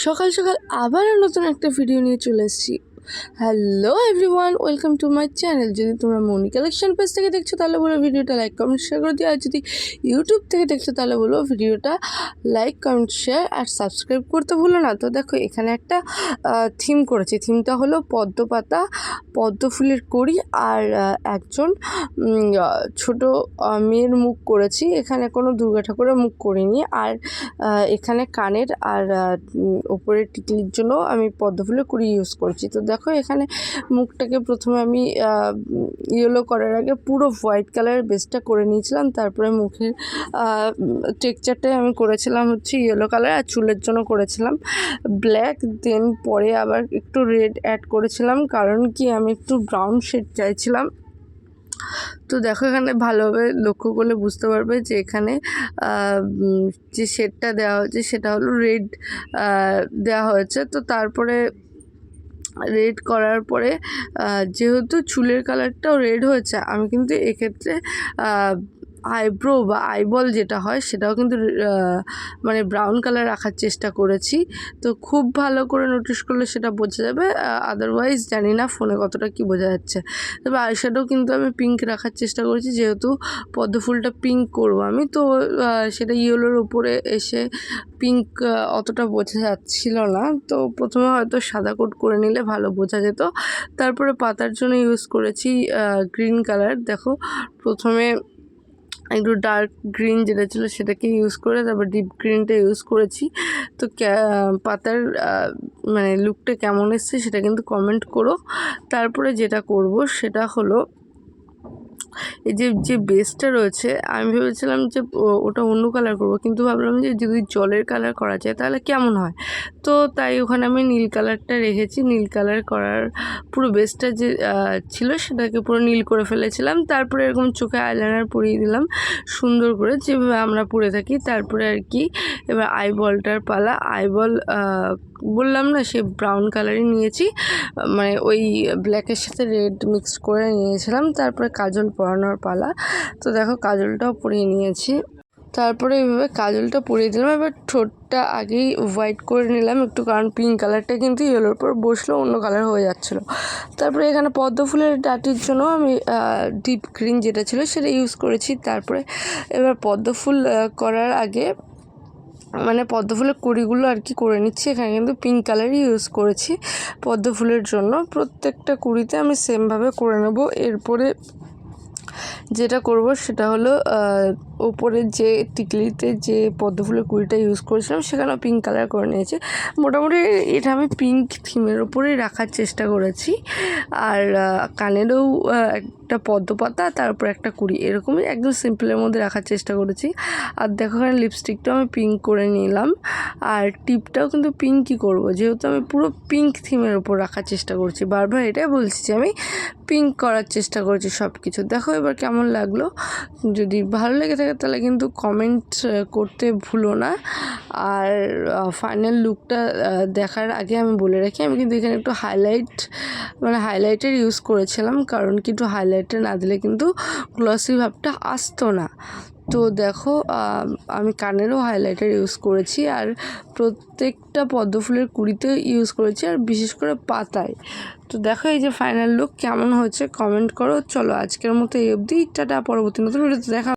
সকাল সকাল আবার নতুন একটা ভিডিও নিয়ে চলে এসেছি। Hello everyone, welcome to my channel. যদি তোমরা মনি কালেকশন পেজ থেকে দেখছো তাহলে বলো ভিডিওটা লাইক কমেন্ট শেয়ার করে দিও, আর যদি ইউটিউব থেকে দেখছো তাহলে বলো ভিডিওটা লাইক কমেন্ট শেয়ার আর সাবস্ক্রাইব করতে ভুলো না। তো দেখো এখানে একটা থিম করেছি। থিমটা হলো পদ্ম পাতা, পদ্ম ফুলের কড়ি আর একজন ছোট মেয়ের মুখ করেছি। এখানে কোনো দুর্গা ঠাকুরের মুখ করিনি। আর এখানে কানের আর ওপরের টিকলির জন্য আমি পদ্ম ফুলের কুড়ি ইউজ করছি। তো দেখো এখানে মুখটাকে প্রথমে আমি ইয়েলো করার আগে পুরো হোয়াইট কালারের বেসটা করে নিয়েছিলাম। তারপরে মুখের টেক্সচারটাই আমি করেছিলাম হচ্ছে ইয়েলো কালার, আর চুলের জন্য করেছিলাম ব্ল্যাক। দেন পরে আবার একটু রেড অ্যাড করেছিলাম, কারণ কি আমি একটু ব্রাউন শেড চাইছিলাম। তো দেখো এখানে ভালোভাবে লক্ষ্য করলে বুঝতে পারবে যে এখানে যে শেডটা দেওয়া হয়েছে সেটা হলো রেড দেওয়া হয়েছে। তো তারপরে রেড করার পরে যেহেতু চুলের কালারটাও রেড হয়েছে, আমি কিন্তু এক্ষেত্রে আইব্রো বা আইবল যেটা হয় সেটাও কিন্তু মানে ব্রাউন কালার রাখার চেষ্টা করেছি। তো খুব ভালো করে নোটিস করলে সেটা বোঝা যাবে, আদারওয়াইজ জানি না ফোনে কতটা কি বোঝা যাচ্ছে। তবে আইশ্যাডো কিন্তু আমি পিঙ্ক রাখার চেষ্টা করেছি, যেহেতু পদ্ম ফুলটা পিঙ্ক করবো আমি। তো সেটা ইয়েলোর উপরে এসে পিঙ্ক অতটা বোঝা যাচ্ছিল না। তো প্রথমে হয়তো সাদা কোট করে নিলে ভালো বোঝা যেত। তারপরে পাতার জন্য ইউজ করেছি গ্রিন কালার। দেখো প্রথমে একটু ডার্ক গ্রিন যেটা ছিল সেটাকে ইউজ করে তারপর ডিপ গ্রিনটা ইউজ করেছি। তো পাতার মানে লুকটা কেমন এসছে সেটা কিন্তু কমেন্ট করো। তারপরে যেটা করব সেটা হলো এই যে বেসটা রয়েছে, আমি ভেবেছিলাম যে ওটা অন্য কালার করব, কিন্তু ভাবলাম যে যদি জলের কালার করা যায় তাহলে কেমন হয়। তো তাই ওখানে আমি নীল কালারটা রেখেছি। নীল কালার করার পুরো বেসটা যে ছিল সেটাকে পুরো নীল করে ফেলেছিলাম। তারপরে এরকম চোখে আইলাইনার পরিয়ে দিলাম সুন্দর করে, যেভাবে আমরা পরে থাকি। তারপরে আর কি এবার আইবলটার পালা। আইবল বললাম না সে ব্রাউন কালারই নিয়েছি, মানে ওই ব্ল্যাকের সাথে রেড মিক্স করে নিয়েছিলাম। তারপরে কাজল পরানোর পালা। তো দেখো কাজলটাও পরিয়ে নিয়েছি। তারপরে এইভাবে কাজলটা পরিয়ে দিলাম। এবার ঠোঁটটা আগেই হোয়াইট করে নিলাম একটু, কারণ পিঙ্ক কালারটা কিন্তু ইয়েলোর উপর বসলেও অন্য কালার হয়ে যাচ্ছিলো। তারপরে এখানে পদ্ম ফুলের ডাটির জন্য আমি ডিপ গ্রিন যেটা ছিল সেটা ইউজ করেছি। তারপরে এবার পদ্ম ফুল করার আগে মানে পদ্ম ফুলের কুড়িগুলো আর কি করে নিচ্ছি। এখানে কিন্তু পিঙ্ক কালারই ইউজ করেছি পদ্ম ফুলের জন্য। প্রত্যেকটা কুড়িতে আমি সেমভাবে করে নেব। এরপরে যেটা করব সেটা হলো ওপরে যে টিকলিতে যে পদ্ম ফুলের কুড়িটা ইউজ করেছিলাম সেখানেও পিঙ্ক কালার করে নিয়েছি। মোটামুটি এটা আমি পিঙ্ক থিমের ওপরেই রাখার চেষ্টা করেছি। আর কানেরও একটা পদ্ম পাতা, তারপর একটা কুড়ি, এরকমই একদম সিম্পলের মধ্যে রাখার চেষ্টা করেছি। আর দেখো এখানে লিপস্টিকটাও আমি পিঙ্ক করে নিলাম, আর টিপটাও কিন্তু পিঙ্কই করব, যেহেতু আমি পুরো পিঙ্ক থিমের ওপর রাখার চেষ্টা করছি। বারবার এটাই বলছি যে আমি পিঙ্ক করার চেষ্টা করেছি সব কিছু। দেখো এবার কেমন লাগলো। যদি ভালো লেগে থাকে তাহলে কিন্তু কমেন্ট করতে ভুলো না। আর ফাইনাল লুকটা দেখার আগে আমি বলে রাখি, আমি কিন্তু এখানে একটু হাইলাইটার ইউজ করেছিলাম, কারণ কি একটু হাইলাইটার না দিলে কিন্তু গ্লসি ভাবটা আসতো না। তো দেখো আমি কানেরও হাইলাইটার ইউজ করেছি, আর প্রত্যেকটা পদ্ম ফুলের কুড়িতে ইউজ করেছি, আর বিশেষ করে পাতায়। তো দেখো এই যে ফাইনাল লুক কেমন হয়েছে কমেন্ট করো। চলো আজকের মতো এই অবধি, টাটা। পরবর্তী নতুন ভিডিওতে দেখা।